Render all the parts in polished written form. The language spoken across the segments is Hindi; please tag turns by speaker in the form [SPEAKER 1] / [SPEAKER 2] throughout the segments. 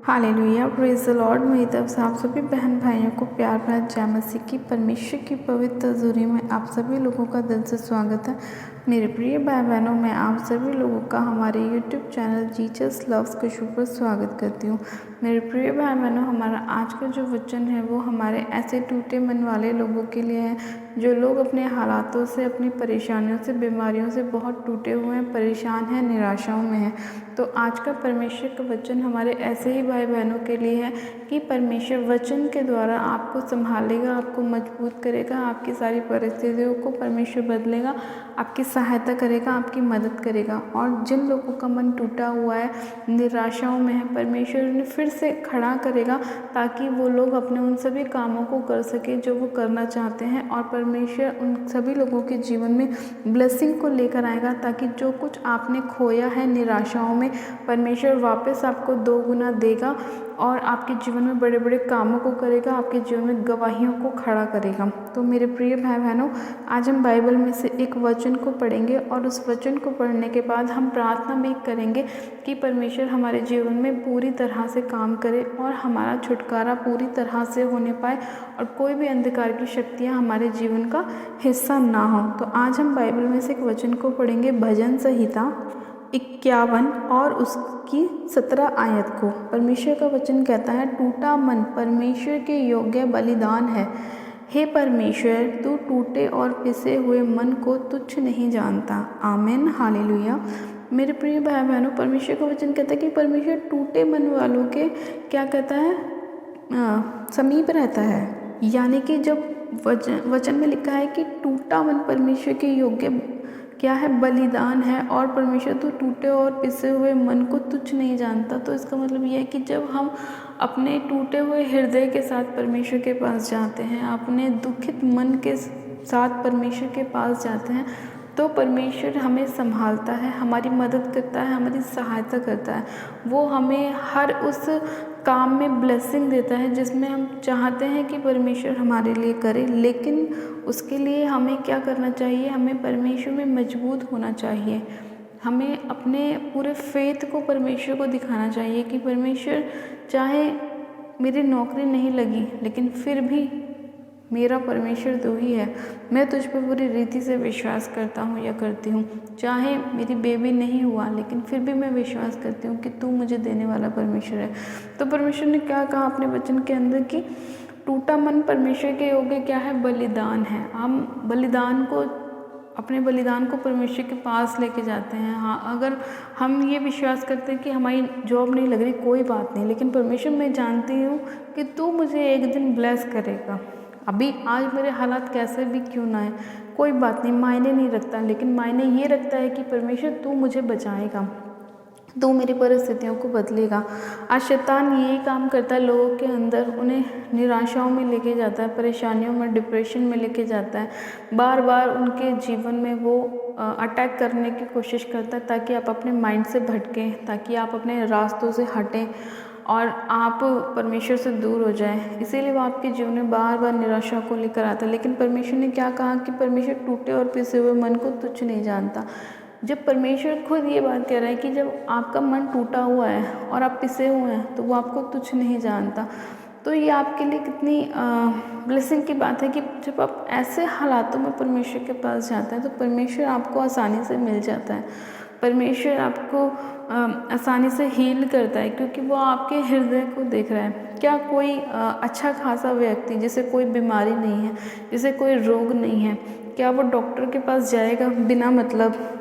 [SPEAKER 1] Hallelujah, praise the Lord. मेरी तरफ से आप सभी बहन भाइयों को प्यार भरा जय मसीह की परमेश्वर की पवित्र हज़ूरी में आप सभी लोगों का दिल से स्वागत है। मेरे प्रिय भाई बहनों, मैं आप सभी लोगों का हमारे यूट्यूब चैनल जीसस लव्स खुशबू पर स्वागत करती हूँ। मेरे प्रिय भाई बहनों, हमारा आज का जो वचन है वो हमारे ऐसे टूटे मन वाले लोगों के लिए है जो लोग अपने हालातों से, अपनी परेशानियों से, बीमारियों से बहुत टूटे हुए हैं, परेशान हैं, निराशाओं में हैं। तो आज का परमेश्वर का वचन हमारे ऐसे ही भाई बहनों के लिए है कि परमेश्वर वचन के द्वारा आपको संभालेगा, आपको मजबूत करेगा, आपकी सारी परिस्थितियों को परमेश्वर बदलेगा, आपकी सहायता करेगा, आपकी मदद करेगा। और जिन लोगों का मन टूटा हुआ है, निराशाओं में है, परमेश्वर उन्हें फिर से खड़ा करेगा ताकि वो लोग अपने उन सभी कामों को कर सके जो वो करना चाहते हैं। और परमेश्वर उन सभी लोगों के जीवन में ब्लेसिंग को लेकर आएगा ताकि जो कुछ आपने खोया है निराशाओं में, परमेश्वर वापस आपको 2 गुना देगा और आपके जीवन में बड़े बड़े कामों को करेगा, आपके जीवन में गवाहियों को खड़ा करेगा। तो मेरे प्रिय भाई बहनों, आज हम बाइबल में से एक वचन को पढ़ेंगे और उस वचन को पढ़ने के बाद हम प्रार्थना भी करेंगे कि परमेश्वर हमारे जीवन में पूरी तरह से काम करे और हमारा छुटकारा पूरी तरह से होने पाए और कोई भी अंधकार की शक्तियाँ हमारे जीवन का हिस्सा ना हो। तो आज हम बाइबल में से एक वचन को पढ़ेंगे, भजन संहिता 51 और उसकी 17 आयत को। परमेश्वर का वचन कहता है, टूटा मन परमेश्वर के योग्य बलिदान है। हे परमेश्वर, तू टूटे और पिसे हुए मन को तुच्छ नहीं जानता। आमीन, हालेलुया। मेरे प्रिय भाई बहनों, परमेश्वर का वचन कहता है कि परमेश्वर टूटे मन वालों के क्या कहता है, समीप रहता है। यानी कि जब वचन में लिखा है कि टूटा मन परमेश्वर के योग्य क्या है, बलिदान है, और परमेश्वर तो टूटे और पिसे हुए मन को तुच्छ नहीं जानता। तो इसका मतलब यह है कि जब हम अपने टूटे हुए हृदय के साथ परमेश्वर के पास जाते हैं, अपने दुखित मन के साथ परमेश्वर के पास जाते हैं, तो परमेश्वर हमें संभालता है, हमारी मदद करता है, हमारी सहायता करता है। वो हमें हर उस काम में ब्लेसिंग देता है जिसमें हम चाहते हैं कि परमेश्वर हमारे लिए करे। लेकिन उसके लिए हमें क्या करना चाहिए, हमें परमेश्वर में मजबूत होना चाहिए। हमें अपने पूरे फेथ को परमेश्वर को दिखाना चाहिए कि परमेश्वर, चाहे मेरी नौकरी नहीं लगी लेकिन फिर भी मेरा परमेश्वर तू ही है। मैं तुझ पर पूरी रीति से विश्वास करता हूँ या करती हूँ। चाहे मेरी बेबी नहीं हुआ लेकिन फिर भी मैं विश्वास करती हूँ कि तू मुझे देने वाला परमेश्वर है। तो परमेश्वर ने क्या कहा अपने वचन के अंदर कि टूटा मन परमेश्वर के योग्य क्या है, बलिदान है। हम अपने बलिदान को परमेश्वर के पास लेके जाते हैं। हाँ, अगर हम ये विश्वास करते हैं कि हमारी जॉब नहीं लग रही, कोई बात नहीं, लेकिन परमेश्वर, मैं जानती हूँ कि तू मुझे एक दिन ब्लेस करेगा। अभी आज मेरे हालात कैसे भी क्यों ना है, कोई बात नहीं, मायने नहीं रखता, लेकिन मायने ये रखता है कि परमेश्वर तू मुझे बचाएगा, तू मेरी परिस्थितियों को बदलेगा। आज शैतान यही काम करता है लोगों के अंदर, उन्हें निराशाओं में लेके जाता है, परेशानियों में, डिप्रेशन में लेके जाता है। बार बार उनके जीवन में वो अटैक करने की कोशिश करता है ताकि आप अपने माइंड से भटकें, ताकि आप अपने रास्तों से हटें और आप परमेश्वर से दूर हो जाएं। इसीलिए वो आपके जीवन में बार बार निराशा को लेकर आता है। लेकिन परमेश्वर ने क्या कहा कि परमेश्वर टूटे और पिसे हुए मन को तुच्छ नहीं जानता। जब परमेश्वर खुद ये बात कह रहा है कि जब आपका मन टूटा हुआ है और आप पिसे हुए हैं तो वो आपको तुच्छ नहीं जानता, तो ये आपके लिए कितनी ब्लेसिंग की बात है कि जब आप ऐसे हालातों में परमेश्वर के पास जाते हैं तो परमेश्वर आपको आसानी से मिल जाता है। परमेश्वर आपको आसानी से हील करता है क्योंकि वो आपके हृदय को देख रहा है। क्या कोई अच्छा खासा व्यक्ति जिसे कोई बीमारी नहीं है, जिसे कोई रोग नहीं है, क्या वो डॉक्टर के पास जाएगा बिना मतलब?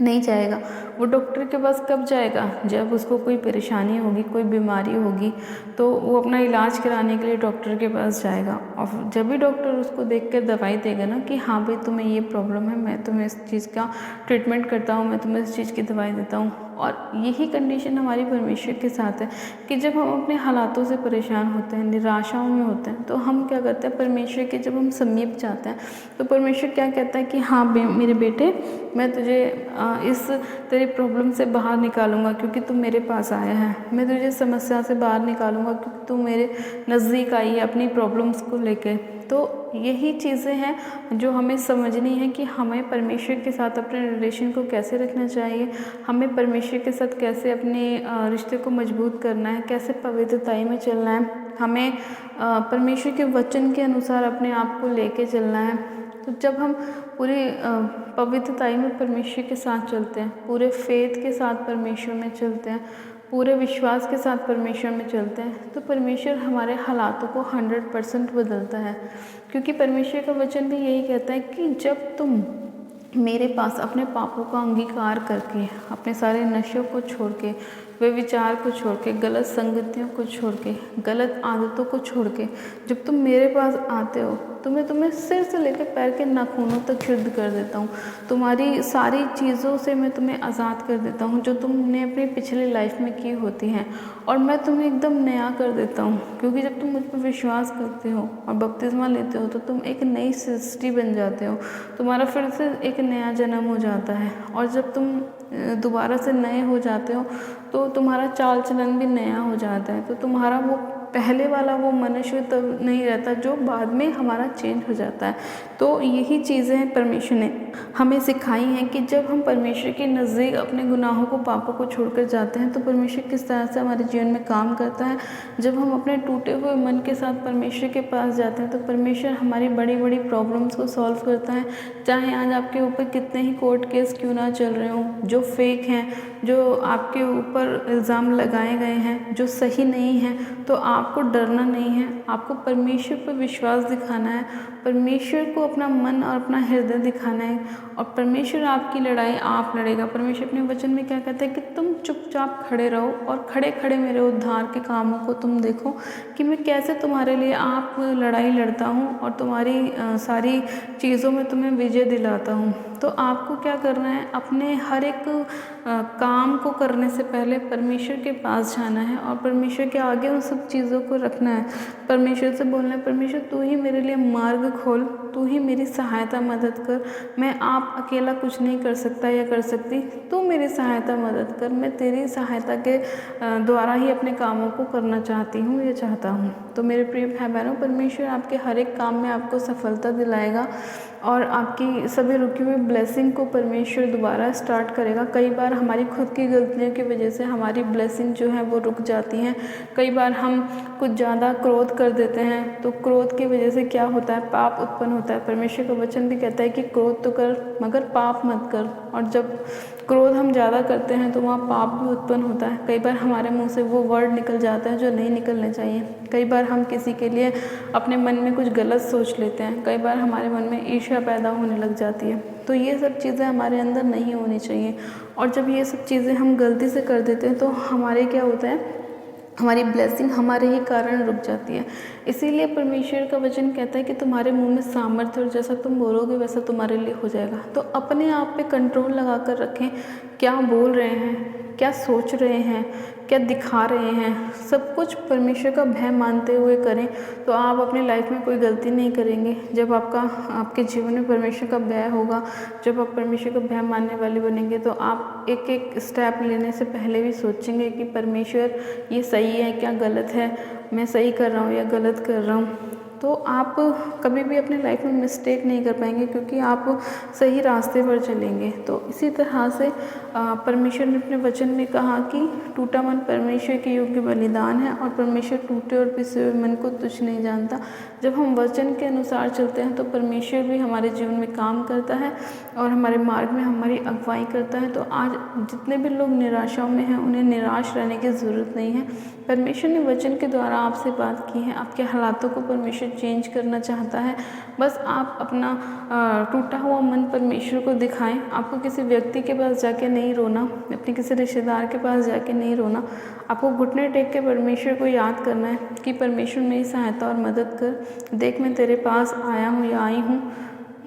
[SPEAKER 1] नहीं जाएगा। वो डॉक्टर के पास कब जाएगा? जब उसको कोई परेशानी होगी, कोई बीमारी होगी, तो वो अपना इलाज कराने के लिए डॉक्टर के पास जाएगा। और जब भी डॉक्टर उसको देख कर दवाई देगा ना कि हाँ भाई तुम्हें ये प्रॉब्लम है, मैं तुम्हें इस चीज़ का ट्रीटमेंट करता हूँ, मैं तुम्हें इस चीज़ की दवाई देता हूँ। और यही कंडीशन हमारी परमेश्वर के साथ है कि जब हम अपने हालातों से परेशान होते हैं, निराशाओं में होते हैं, तो हम क्या करते हैं, परमेश्वर के जब हम समीप जाते हैं तो परमेश्वर क्या कहता है कि हाँ मेरे बेटे, मैं तुझे इस तेरी प्रॉब्लम से बाहर निकालूंगा क्योंकि तू मेरे पास आया है। मैं तुझे समस्या से बाहर निकालूंगा क्योंकि तू मेरे नज़दीक आई है अपनी प्रॉब्लम्स को लेकर। तो यही चीज़ें हैं जो हमें समझनी है कि हमें परमेश्वर के साथ अपने रिलेशन को कैसे रखना चाहिए, हमें परमेश्वर के साथ कैसे अपने रिश्ते को मजबूत करना है, कैसे पवित्रताई में चलना है, हमें परमेश्वर के वचन के अनुसार अपने आप को लेके चलना है। तो जब हम पूरी पवित्रताई में परमेश्वर के साथ चलते हैं, पूरे फेथ के साथ परमेश्वर में चलते हैं, पूरे विश्वास के साथ परमेश्वर में चलते हैं, तो परमेश्वर हमारे हालातों को 100% बदलता है। क्योंकि परमेश्वर का वचन भी यही कहता है कि जब तुम मेरे पास अपने पापों का अंगीकार करके, अपने सारे नशों को छोड़ के, वे विचार को छोड़ के, गलत संगतियों को छोड़ के, गलत आदतों को छोड़ के जब तुम मेरे पास आते हो तो मैं तुम्हें सिर से लेकर पैर के नाखूनों तक शुद्ध कर देता हूँ। तुम्हारी सारी चीज़ों से मैं तुम्हें आज़ाद कर देता हूँ जो तुमने अपनी पिछली लाइफ में की होती हैं, और मैं तुम्हें एकदम नया कर देता हूँ। क्योंकि जब तुम मुझ पर विश्वास करते हो और बपतिस्मा लेते हो तो तुम एक नई सृष्टि बन जाते हो, तुम्हारा फिर से एक नया जन्म हो जाता है। और जब तुम दोबारा से नए हो जाते हो तो तुम्हारा चाल चलन भी नया हो जाता है। तो तुम्हारा वो पहले वाला वो मनुष्य तब नहीं रहता जो बाद में हमारा चेंज हो जाता है। तो यही चीज़ें परमेश्वर ने हमें सिखाई हैं कि जब हम परमेश्वर के नज़दीक अपने गुनाहों को, पापों को छोड़कर जाते हैं तो परमेश्वर किस तरह से हमारे जीवन में काम करता है। जब हम अपने टूटे हुए मन के साथ परमेश्वर के पास जाते हैं तो परमेश्वर हमारी बड़ी बड़ी प्रॉब्लम्स को सॉल्व करता है। चाहे आज आपके ऊपर कितने ही कोर्ट केस क्यों ना चल रहे हों, जो फेक हैं, जो आपके ऊपर इल्ज़ाम लगाए गए हैं, जो सही नहीं हैं, तो आपको डरना नहीं है। आपको परमेश्वर पर विश्वास दिखाना है, परमेश्वर को अपना मन और अपना हृदय दिखाना है, और परमेश्वर आपकी लड़ाई आप लड़ेगा। परमेश्वर अपने वचन में क्या कहता है कि तुम चुपचाप खड़े रहो और खड़े खड़े मेरे उद्धार के कामों को तुम देखो कि मैं कैसे तुम्हारे लिए आप लड़ाई लड़ता हूँ और तुम्हारी सारी चीज़ों में तुम्हें विजय दिलाता हूँ। तो आपको क्या करना है, अपने हर एक काम को करने से पहले परमेश्वर के पास जाना है और परमेश्वर के आगे उन सब चीज़ों को रखना है। परमेश्वर से बोलना है, परमेश्वर तू ही मेरे लिए मार्ग खोल, तू ही मेरी सहायता मदद कर। मैं आप अकेला कुछ नहीं कर सकता या कर सकती, तू मेरी सहायता मदद कर। मैं तेरी सहायता के द्वारा ही अपने कामों को करना चाहती हूँ या चाहता हूँ। तो मेरे प्रिय भाई बहनों, परमेश्वर आपके हर एक काम में आपको सफलता दिलाएगा और आपकी सभी रुकी हुई ब्लेसिंग को परमेश्वर दोबारा स्टार्ट करेगा। कई बार हमारी खुद की गलतियों की वजह से हमारी ब्लेसिंग जो है वो रुक जाती हैं। कई बार हम कुछ ज़्यादा क्रोध कर देते हैं, तो क्रोध की वजह से क्या होता है, पाप उत्पन्न होता है। परमेश्वर का वचन भी कहता है कि क्रोध तो कर मगर पाप मत कर। और जब क्रोध हम ज़्यादा करते हैं तो वहाँ पाप भी उत्पन्न होता है। कई बार हमारे मुंह से वो वर्ड निकल जाता है जो नहीं निकलने चाहिए। कई बार हम किसी के लिए अपने मन में कुछ गलत सोच लेते हैं। कई बार हमारे मन में ईर्ष्या पैदा होने लग जाती है। तो ये सब चीज़ें हमारे अंदर नहीं होनी चाहिए। और जब ये सब चीज़ें हम गलती से कर देते हैं तो हमारे क्या होता है, हमारी ब्लेसिंग हमारे ही कारण रुक जाती है। इसीलिए परमेश्वर का वचन कहता है कि तुम्हारे मुंह में सामर्थ्य और जैसा तुम बोलोगे वैसा तुम्हारे लिए हो जाएगा। तो अपने आप पे कंट्रोल लगा कर रखें, क्या बोल रहे हैं, क्या सोच रहे हैं, क्या दिखा रहे हैं, सब कुछ परमेश्वर का भय मानते हुए करें तो आप अपनी लाइफ में कोई गलती नहीं करेंगे। जब आपके जीवन में परमेश्वर का भय होगा, जब आप परमेश्वर का भय मानने वाले बनेंगे तो आप एक एक स्टेप लेने से पहले भी सोचेंगे कि परमेश्वर ये सही है क्या गलत है, मैं सही कर रहा हूँ या गलत कर रहा हूँ। तो आप कभी भी अपनी लाइफ में मिस्टेक नहीं कर पाएंगे क्योंकि आप सही रास्ते पर चलेंगे। तो इसी तरह से परमेश्वर ने अपने वचन में कहा कि टूटा मन परमेश्वर के योग्य बलिदान है और परमेश्वर टूटे और पिसे हुए मन को तुच्छ नहीं जानता। जब हम वचन के अनुसार चलते हैं तो परमेश्वर भी हमारे जीवन में काम करता है और हमारे मार्ग में हमारी अगुवाई करता है। तो आज जितने भी लोग निराशाओं में हैं उन्हें निराश रहने की ज़रूरत नहीं है। परमेश्वर ने वचन के द्वारा आपसे बात की है, आपके हालातों को परमेश्वर चेंज करना चाहता है। बस आप अपना टूटा हुआ मन परमेश्वर को दिखाएं। आपको किसी व्यक्ति के पास जाके नहीं रोना, अपने किसी रिश्तेदार के पास जाके नहीं रोना। आपको घुटने टेक के परमेश्वर को याद करना है कि परमेश्वर मेरी सहायता और मदद कर। देख मैं तेरे पास आया हूँ या आई हूँ,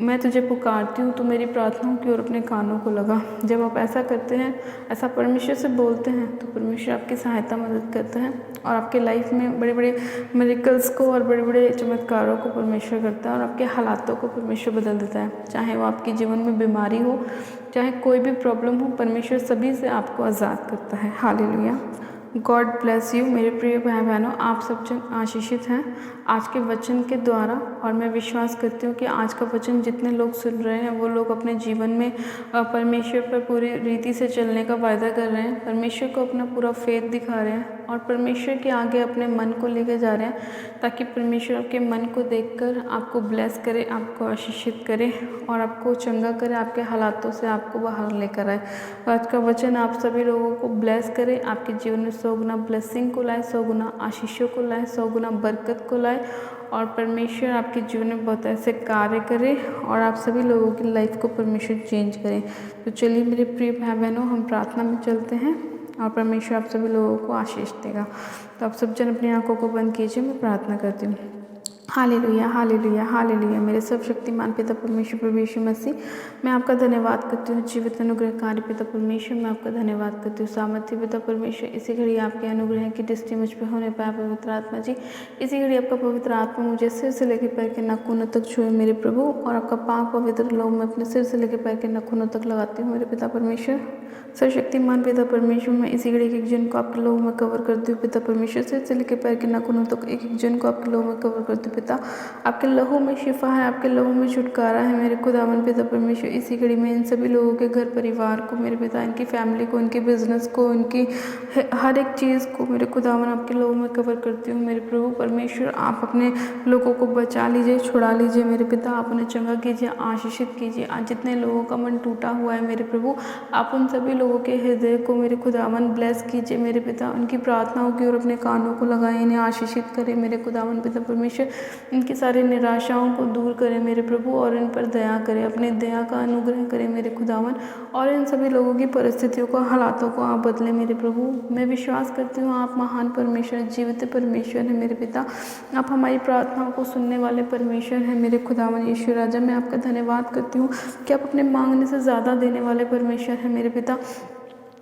[SPEAKER 1] मैं तुझे पुकारती हूँ, तो मेरी प्रार्थनाओं की ओर अपने कानों को लगा। जब आप ऐसा करते हैं, ऐसा परमेश्वर से बोलते हैं तो परमेश्वर आपकी सहायता मदद करता है और आपके लाइफ में बड़े बड़े मिरेकल्स को और बड़े बड़े चमत्कारों को परमेश्वर करता है और आपके हालातों को परमेश्वर बदल देता है। चाहे वो आपके जीवन में बीमारी हो, चाहे कोई भी प्रॉब्लम हो, परमेश्वर सभी से आपको आज़ाद करता है। हालेलुया। गॉड ब्लेस यू मेरे प्रिय भाई बहनों, आप सब जन आशीषित हैं आज के वचन के द्वारा। और मैं विश्वास करती हूँ कि आज का वचन जितने लोग सुन रहे हैं वो लोग अपने जीवन में परमेश्वर पर पूरी रीति से चलने का वायदा कर रहे हैं, परमेश्वर को अपना पूरा फेथ दिखा रहे हैं और परमेश्वर के आगे अपने मन को लेकर जा रहे हैं, ताकि परमेश्वर के मन को देखकर आपको ब्लेस करे, आपको आशीषित करे और आपको चंगा करे, आपके हालातों से आपको बाहर लेकर आए। तो आज का वचन आप सभी लोगों को ब्लेस करे, आपके जीवन में 100 गुना ब्लेसिंग को लाए, 100 गुना आशीषों को लाए, 100 गुना बरकत को लाए और परमेश्वर आपके जीवन में बहुत ऐसे कार्य करे और आप सभी लोगों की लाइफ को परमेश्वर चेंज करें। तो चलिए मेरे प्रिय भाई बहनों, हम प्रार्थना में चलते हैं और परमेश्वर आप सभी लोगों को आशीष देगा। तो आप सब जन अपनी आंखों को बंद कीजिए, मैं प्रार्थना करती हूँ। Hallelujah hallelujah hallelujah. मेरे सर्वशक्तिमान पिता परमेश्वर प्रभु यीशु मसीह, मैं आपका धन्यवाद करती हूँ। जीवित अनुग्रहकारी पिता परमेश्वर, मैं आपका धन्यवाद करती हूँ। सामर्थ्य पिता परमेश्वर, इसी घड़ी आपके अनुग्रह की दृष्टि मुझ पर होने पाए पवित्र आत्मा जी। इसी घड़ी आपका पवित्र आत्मा मुझे सिर से लेकर पैर के नाखूनों तक छुए मेरे प्रभु, और आपका पाक पवित्र लहू मैं अपने सिर से लेकर पैर के नाखूनों तक लगाती हूँ मेरे पिता परमेश्वर। सर्वशक्तिमान पिता परमेश्वर, मैं इसी घड़ी एक जन को आपके लहू में कवर करती हूँ पिता परमेश्वर, सिर से लेकर पैर के नाखूनों तक एक जन को आपके लहू में कवर करती हूँ पिता। आपके लहू में शिफा है, आपके लहू में छुटकारा है मेरे खुदावन पिता परमेश्वर। इसी घड़ी में इन सभी लोगों के घर परिवार को मेरे पिता, इनकी फैमिली को, इनके बिजनेस को, इनकी हर एक चीज़ को मेरे खुदावन आपके लहू में कवर करती हूँ मेरे प्रभु परमेश्वर। आप अपने लोगों को बचा लीजिए, छुड़ा लीजिए मेरे पिता, आप उन्हें चंगा कीजिए, आशीषित कीजिए। आज जितने लोगों का मन टूटा हुआ है मेरे प्रभु, आप उन सभी लोगों के हृदय को मेरे खुदावन ब्लेस कीजिए मेरे पिता, उनकी प्रार्थनाओं की और अपने कानों को लगाएं, इन्हें आशीषित करें मेरे खुदावन पिता परमेश्वर। इनकी सारी निराशाओं को दूर करें मेरे प्रभु और इन पर दया करें, अपने दया का अनुग्रह करें मेरे खुदावन, और इन सभी लोगों की परिस्थितियों को, हालातों को आप बदलें मेरे प्रभु। मैं विश्वास करती हूँ आप महान परमेश्वर, जीवित परमेश्वर है मेरे पिता, आप हमारी प्रार्थनाओं को सुनने वाले परमेश्वर हैं मेरे खुदावन यीशु राजा। मैं आपका धन्यवाद करती हूँ कि आप अपने मांगने से ज़्यादा देने वाले परमेश्वर हैं मेरे पिता।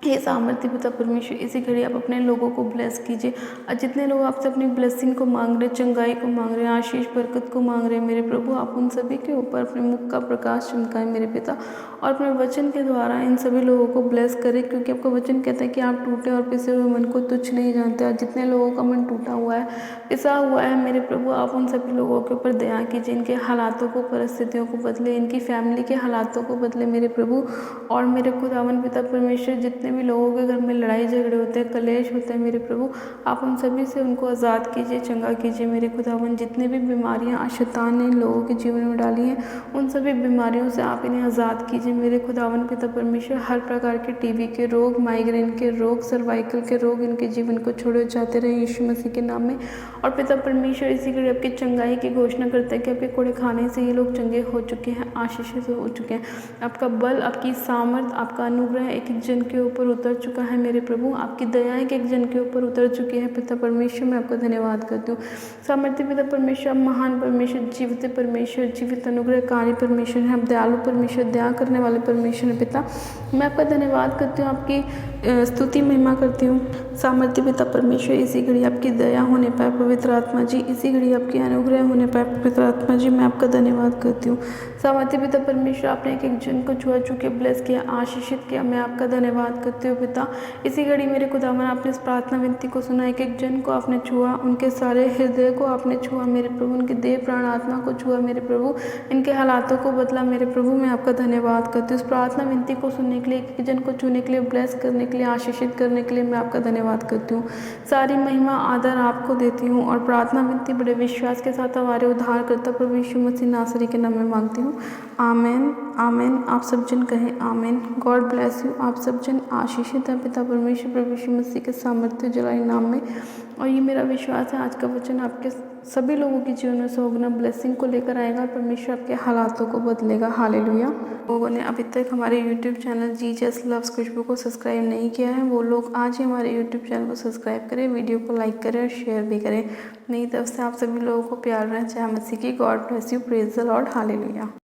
[SPEAKER 1] हे सामर्थ्य पिता परमेश्वर, इसी घड़ी आप अपने लोगों को ब्लेस कीजिए। और जितने लोग आपसे अपनी ब्लेसिंग को मांग रहे, चंगाई को मांग रहे, आशीष बरकत को मांग रहे मेरे प्रभु, आप उन सभी के ऊपर अपने मुख का प्रकाश चमकाएं मेरे पिता, और अपने वचन के द्वारा इन सभी लोगों को ब्लेस करें, क्योंकि आपका वचन कहता है कि आप टूटे और पिसे हुए मन को तुच्छ नहीं जानते। और जितने लोगों का मन टूटा हुआ है, पिसा हुआ है मेरे प्रभु, आप उन सभी लोगों के ऊपर दया कीजिए, इनके हालातों को, परिस्थितियों को बदले, इनकी फैमिली के हालातों को बदले मेरे प्रभु। और मेरे खुदावन पिता परमेश्वर, जितने भी लोगों के घर में लड़ाई झगड़े होते हैं, कलेश होते हैं मेरे प्रभु, आप उन सभी से उनको आज़ाद कीजिए, चंगा कीजिए मेरे खुदावन। जितने भी बीमारियां शैतान ने लोगों के जीवन में डाली हैं, उन सभी बीमारियों से आप इन्हें आज़ाद कीजिए मेरे खुदावन पिता परमेश्वर। हर प्रकार के टीबी के रोग, माइग्रेन के रोग, सर्वाइकल के रोग, इनके जीवन को छोड़े जाते रहे यीशु मसीह के नाम में। और पिता परमेश्वर, इसी घड़ी आपकी चंगाई की घोषणा करते हैं कि आपके कोड़े खाने से ये लोग चंगे हो चुके हैं, आशीषित हो चुके हैं। आपका बल, आपकी सामर्थ, आपका अनुग्रह एक एक जन के ऊपर उतर चुका है मेरे प्रभु, आपकी दया एक एक जन के ऊपर उतर चुकी है पिता परमेश्वर। मैं आपका धन्यवाद करती हूँ सामर्थ्य पिता परमेश्वर, महान परमेश्वर, जीवित परमेश्वर, जीवित अनुग्रहकारी परमेश्वर है, आप दयालु परमेश्वर, दया करने वाले परमेश्वर है पिता। मैं आपका धन्यवाद करती हूँ, आपकी स्तुति महिमा करती हूँ सामर्थ्य पिता परमेश्वर। इसी घड़ी आपकी दया होने पाए पवित्र आत्मा जी, इसी घड़ी आपकी अनुग्रह होने पाए पवित्र आत्मा जी, मैं आपका धन्यवाद करती हूँ सामर्थ्य पिता परमेश्वर। आपने एक एक जन को छुआ छू के ब्लेस किया, आशीषित किया, मैं आपका धन्यवाद करती हूँ पिता। इसी घड़ी मेरे खुदावन, आपने इस प्रार्थना विनती को सुना, एक एक जन को आपने छुआ, उनके सारे हृदय को आपने छुआ मेरे प्रभु, उनके देह प्राण आत्मा को छुआ मेरे प्रभु, इनके हालातों को बदला मेरे प्रभु। मैं आपका धन्यवाद करती हूँ इस प्रार्थना विनती को सुनने के लिए, एक एक जन को छूने के लिए, ब्लेस करने के लिए, आशीषित करने के लिए मैं आपका धन्यवाद करती हूँ। सारी महिमा आदर आपको देती हूँ और प्रार्थना विनती बड़े विश्वास के साथ हमारे उद्धारकर्ता प्रभु यीशु मसीह नासरी के नाम में मांगती हूँ, आमेन आमेन। आप सब जन कहें आमेन। God bless you. आप सब जन आशीषित हैं पिता परमेश्वर प्रभु यीशु मसीह के सामर्थ्य जलाई नाम में। और ये मेरा विश्वास है आज का वचन आपके सभी लोगों के जीवन में 100 गुना ब्लेसिंग को लेकर आएगा, परमेश्वर आपके हालातों को बदलेगा। हालेलुया। लोगों ने अभी तक हमारे यूट्यूब चैनल जीसस लव्स खुशबू को सब्सक्राइब नहीं किया है, वो लोग आज ही हमारे यूट्यूब चैनल को सब्सक्राइब करें, वीडियो को लाइक करें और शेयर भी करें। मेरी तरफ से आप सभी लोगों को प्यार रहे, जय मसीह की। God bless you. Praise the Lord. Hallelujah.